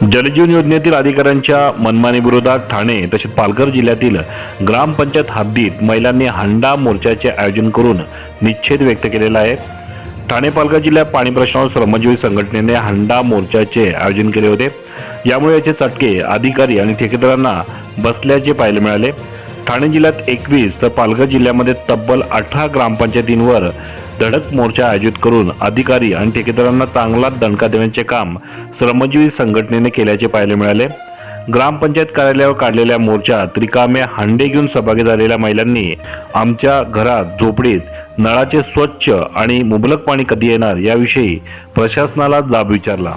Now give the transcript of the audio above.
जलजीवन योजनेतील अधिकाऱ्यांच्या मनमानीविरोधात ठाणे तसेच पालघर जिल्ह्यातील ग्रामपंचायत हद्दीत महिलांनी हंडा मोर्चाचे आयोजन करून निषेध व्यक्त केलेला आहे। ठाणे पालघर जिल्ह्यात पाणी प्रश्नावर श्रमजीवी संघटनेने हंडा मोर्चाचे आयोजन केले होते। यामुळे याचे चटके अधिकारी आणि ठेकेदारांना बसल्याचे पाहायला मिळाले। ठाणे जिल्ह्यात 21 तर पालघर जिल्ह्यामध्ये तब्बल 18 ग्रामपंचायतींवर धडक मोर्चा आयोजित करून अधिकारी आणि ठेकेदारांना चांगला दणका देण्याचे काम श्रमजीवी संघटनेने केल्याचे पाहायला मिळाले। ग्रामपंचायत कार्यालयावर काढलेल्या मोर्चात रिकामे हांडे घेऊन सहभागी झालेल्या महिलांनी आमच्या घरात झोपडीत नळाचे स्वच्छ आणि मुबलक पाणी कधी येणार याविषयी प्रशासनाला जाब विचारला।